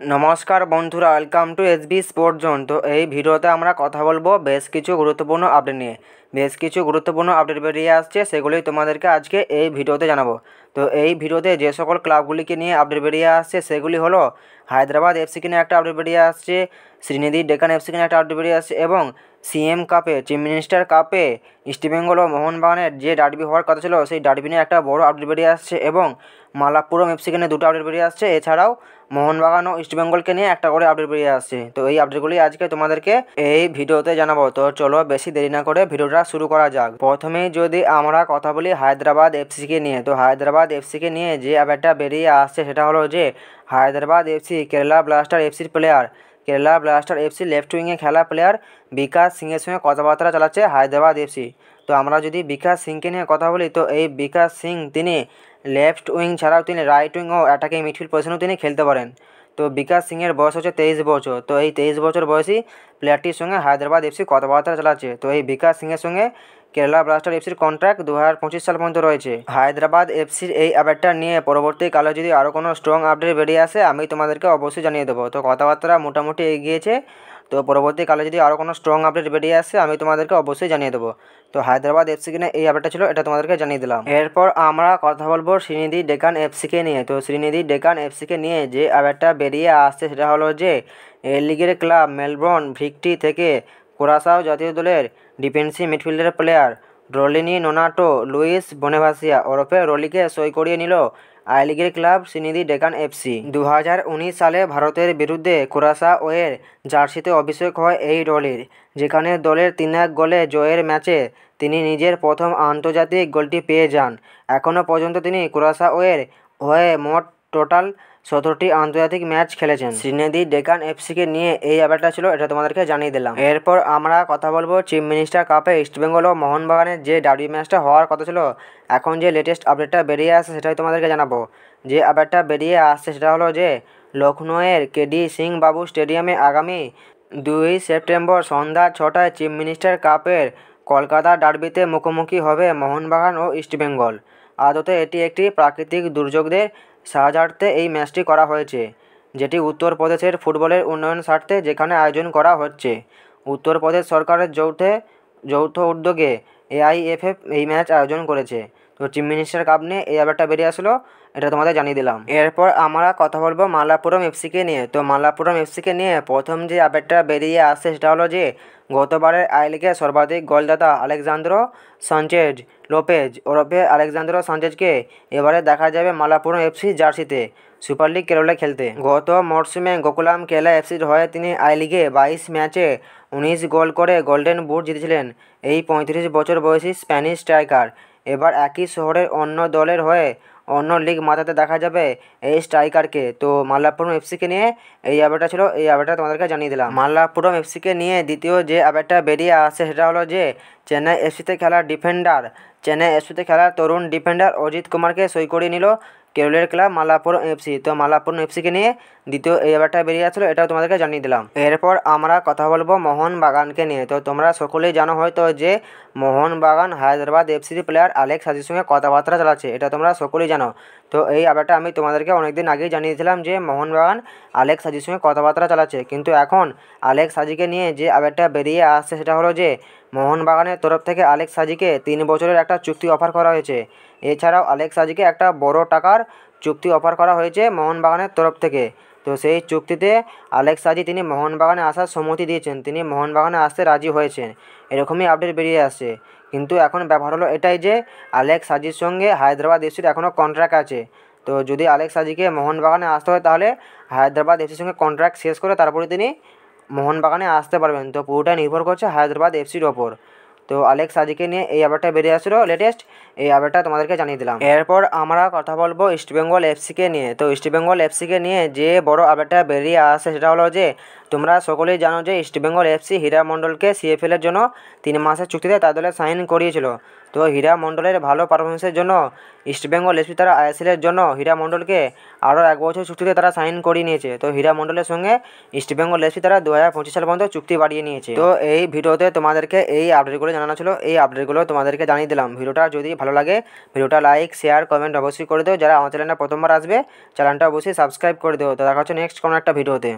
नमस्कार बंधुरा welcome to SB sport zone. तो এই ভিডিওতে আমরা কথা বলবো বেশ কিছু গুরুত্বপূর্ণ আপডেট নিয়ে। বেশ কিছু গুরুত্বপূর্ণ আপডেট বেরিয়ে আসছে, সেগুলোই তোমাদেরকে আজকে এই ভিডিওতে জানাবো। তো এই ভিডিওতে যে সকল ক্লাবগুলিকে নিয়ে আপডেট বেরিয়ে আসছে সেগুলি হলো হায়দ্রাবাদ এফসিকে নিয়ে একটা আপডেট বেরিয়ে আসছে, শ্রীনিধি ডেকান এফসিকে নিয়ে একটা আপডেট বেরিয়ে আসছে এবং সিএম কাপে চিফ মিনিস্টার কাপে ইস্টবেঙ্গল ও মোহনবাগানের যে ডার্বি হওয়ার কথা ছিল সেই ডার্বি নিয়ে একটা বড় আপডেট বেরিয়ে আসছে এবং মালাপ্পুরম এফসিকে নিয়ে দুটো আপডেট বেরিয়ে আসছে। এছাড়াও মোহনবাগান ও ইস্টবেঙ্গলকে নিয়ে একটা করে আপডেট বেরিয়ে আসছে। তো এই আপডেটগুলি আজকে তোমাদেরকে এই ভিডিওতে জানাবো। তো চলো বেশি দেরি না করে ভিডিওটা শুরু করা যাক। প্রথমেই যদি আমরা কথা বলি হায়দ্রাবাদ এফসিকে নিয়ে, তো হায়দ্রাবাদ এফসিকে নিয়ে যে আপডেটটা বেরিয়ে আসছে সেটা হলো যে হায়দ্রাবাদ এফসি কেরালা ব্লাস্টার এফসির player, Kerala blaster FC left উইংয়ে খেলা প্লেয়ার বিকাশ সিংয়ের সঙ্গে কথাবার্তা চালাচ্ছে হায়দ্রাবাদ এফসি। তো আমরা যদি বিকাশ সিংকে নিয়ে কথা বলি, তো এই বিকাশ সিং তিনি লেফট উইং ছাড়াও তিনি রাইট উইং ও অ্যাটাকিং মিডফিল্ড পজিশনেও তিনি খেলতে পারেন। তো বিকাশ সিংয়ের বয়স হচ্ছে 23 বছর। তো এই 23 বছর বয়সী প্লেয়ারটির সঙ্গে হায়দ্রাবাদ এফসি কথাবার্তা চালাচ্ছে। তো এই বিকাশ সিংয়ের সঙ্গে কেরালা ব্লাস্টার এফসির কন্ট্রাক্ট 2025 সাল পর্যন্ত রয়েছে। হায়দ্রাবাদ এফসির এই আপডেটটা নিয়ে পরবর্তীকালে যদি আরও কোনো স্ট্রং আপডেট বেরিয়ে আসে আমি তোমাদেরকে অবশ্যই জানিয়ে দেবো। তো কথাবার্তা মোটামুটি এগিয়েছে, তো পরবর্তীকালে যদি আরও কোনো স্ট্রং আপডেট বেরিয়ে আসে আমি তোমাদেরকে অবশ্যই জানিয়ে দেবো। তো হায়দ্রাবাদ এফসিকে নিয়ে এই আপডেটটা ছিল, এটা তোমাদেরকে জানিয়ে দিলাম। এরপর আমরা কথা বলবো শ্রীনিধি ডেকান এফসিকে নিয়ে। তো শ্রীনিধি ডেকান এফসিকে নিয়ে যে আপডেটটা বেরিয়ে আসছে সেটা হলো যে এ লিগের ক্লাব মেলবোর্ন ভিক্টি থেকে কুরাসাও জাতীয় দলের ডিফেন্সিভ মিডফিল্ডার প্লেয়ার রলিনি নোনাটো লুইস বনেভাসিয়া ওরফে রলিকে সই করিয়ে নিল আই লিগের ক্লাব শ্রীনিধি ডেকান এফসি। 2019 সালে ভারতের বিরুদ্ধে কুরাসাওয়ের জার্সিতে অভিষেক হয় এই রলির, যেখানে দলের 3-1 গোলে জয়ের ম্যাচে তিনি নিজের প্রথম আন্তর্জাতিক গোলটি পেয়ে যান। এখনও পর্যন্ত তিনি কুরাসাওয়ের হয়ে মোট টোটাল 17টি আন্তর্জাতিক ম্যাচ খেলেছেন। শ্রীনিধি ডেকান এফসিকে নিয়ে এই আপডেটটা ছিল, এটা তোমাদেরকে জানিয়ে দিলাম। এরপর আমরা কথা বলবো চিফ মিনিস্টার কাপে ইস্টবেঙ্গল ও মোহনবাগানের যে ডার্বি ম্যাচটা হওয়ার কথা ছিল, এখন যে লেটেস্ট আপডেটটা বেরিয়ে আসছে সেটাই তোমাদেরকে জানাবো। যে আপডেটটা বেরিয়ে আসছে সেটা হলো যে লখনউয়ের কেডি সিং বাবু স্টেডিয়ামে আগামী 2 সেপ্টেম্বর সন্ধ্যা 6টায় চিফ মিনিস্টার কাপের কলকাতা ডার্বিতে মুখোমুখি হবে মোহনবাগান ও ইস্টবেঙ্গল। আদতে এটি একটি প্রাকৃতিক দুর্যোগদের সাহায্যার্থে এই ম্যাচটি করা হয়েছে, যেটি উত্তরপ্রদেশের ফুটবলের উন্নয়ন স্বার্থে যেখানে আয়োজন করা হচ্ছে। উত্তরপ্রদেশ সরকারের যৌথ উদ্যোগে এআইএফএফ এই ম্যাচ আয়োজন করেছে। তো চিফ মিনিস্টার কাপ নিয়ে এই আপডেটটা বেরিয়ে আসলো, এটা তোমাদের জানিয়ে দিলাম। এরপর আমরা কথা বলবো মালাপুরম এফসিকে নিয়ে। তো মালাপুরম এফসিকে নিয়ে প্রথম যে আপডেটটা বেরিয়ে আসছে সেটা হলো যে গতবারের আই লিগে সর্বাধিক গোলদাতা আলেকজান্দ্রো সানচেজ লোপেজ ওরফে আলেকজান্দ্রো সানচেজকে এবারে দেখা যাবে মালাপুরম এফসি জার্সিতে সুপার লিগ কেরলে খেলতে। গত মরশুমে গোকুলাম কেলা এফসির হয়ে তিনি আই লিগে 22 ম্যাচে 19 গোল করে গোল্ডেন বুট জিতেছিলেন এই 35 বছর বয়সী স্প্যানিশ স্ট্রাইকার। এবার একই শহরের অন্য দলের হয়ে অন্য লিগ মাতাতে দেখা যাবে এই স্ট্রাইকারকে। তো মাল্লাপুরম এফসিকে নিয়ে এই আপডেটটা ছিল, এই আপডেটটা তোমাদেরকে জানিয়ে দিলাম। মাল্লাপুরম এফসিকে নিয়ে দ্বিতীয় যে আপডেটটা বেরিয়ে আসছে সেটা হলো যে চেন্নাই এফসিতে খেলা তরুণ ডিফেন্ডার অজিত কুমারকে সই করিয়ে নিল কেরলের ক্লাব মালাপুরম এফসি। তো মালাপুরম এফসিকে নিয়ে দ্বিতীয় এই ব্যাপারটা বেরিয়ে আসলো, এটাও তোমাদেরকে জানিয়ে দিলাম। এরপর আমরা কথা বলবো মোহনবাগানকে নিয়ে। তো তোমরা সকলেই জানো হয়তো যে মোহনবাগান হায়দ্রাবাদ এফসির প্লেয়ার আলেক্স হাজির সঙ্গে কথাবার্তা চালাচ্ছে, এটা তোমরা সকলেই জানো। তো এই ব্যাপারটা আমি তোমাদেরকে অনেকদিন আগেই জানিয়েছিলাম যে মোহনবাগান আলেক্স হাজির সঙ্গে কথাবার্তা চালাচ্ছে, কিন্তু এখন আলেক্স হাজিকে নিয়ে যে আপডেটটা বেরিয়ে আসছে সেটা হলো যে মোহনবাগানের তরফ থেকে আলেক্স হাজিকে 3 বছরের একটা চুক্তি অফার করা হয়েছে। এছাড়াও আলেক্স হাজিকে একটা বড় টাকার চুক্তি অফার করা হয়েছে মোহনবাগানের তরফ থেকে। তো সেই চুক্তিতে আলেক্স হাজি তিনি মোহনবাগানে আসার সম্মতি দিয়েছেন, তিনি মোহনবাগানে আসতে রাজি হয়েছেন, এরকমই আপডেট বেরিয়ে আসছে। কিন্তু এখন ব্যাপার হলো এটাই যে আলেক্স হাজির সঙ্গে হায়দ্রাবাদ এফসির এখনও কন্ট্রাক্ট আছে। তো যদি আলেক্স হাজিকে মোহনবাগানে আসতে হয় তাহলে হায়দ্রাবাদ এফসির সঙ্গে কন্ট্রাক্ট শেষ করে তারপরে তিনি মোহনবাগানে আসতে পারবেন। তো পুরোটাই নির্ভর করছে হায়দ্রাবাদ এফসির ওপর। তো আলেক্স হাজিকে নিয়ে এই আপডেটটা বেরিয়ে আসলো লেটেস্ট, এই আপডেটটা তোমাদেরকে জানিয়ে দিলাম। এরপর আমরা কথা বলবো ইস্টবেঙ্গল এফসিকে নিয়ে। তো ইস্টবেঙ্গল এফসিকে নিয়ে যে বড় আপডেটটা বেরিয়ে আসে সেটা হলো যে তোমরা সকলেই জানো যে ইস্টবেঙ্গল এফসি হীরা মণ্ডলকে সিএফএলের জন্য 3 মাসের চুক্তিতে তার দলে সাইন করিয়েছিল। তো হীরা মণ্ডলের ভালো পারফরমেন্সের জন্য ইস্টবেঙ্গল এফসি তারা আইএসএলের জন্য হীরা মণ্ডলকে আরও 1 বছর চুক্তিতে তারা সাইন করিয়ে নিয়েছে। তো হীরা মণ্ডলের সঙ্গে ইস্টবেঙ্গল এফসি তারা 2025 সাল পর্যন্ত চুক্তি বাড়িয়ে নিয়েছে। তো এই ভিডিওতে তোমাদেরকে এই আপডেটগুলো জানানো ছিল, এই আপডেটগুলো তোমাদেরকে জানিয়ে দিলাম। ভিডিওটা যদি ভালো লাগে ভিডিওটা লাইক শেয়ার কমেন্ট অবশ্যই করে দিও। যারা আমার চ্যানেলটা প্রথমবার আসবে চ্যানেলটা অবশ্যই সাবস্ক্রাইব করে দিও। তো দেখা হচ্ছে নেক্সট কোনো একটা ভিডিওতে।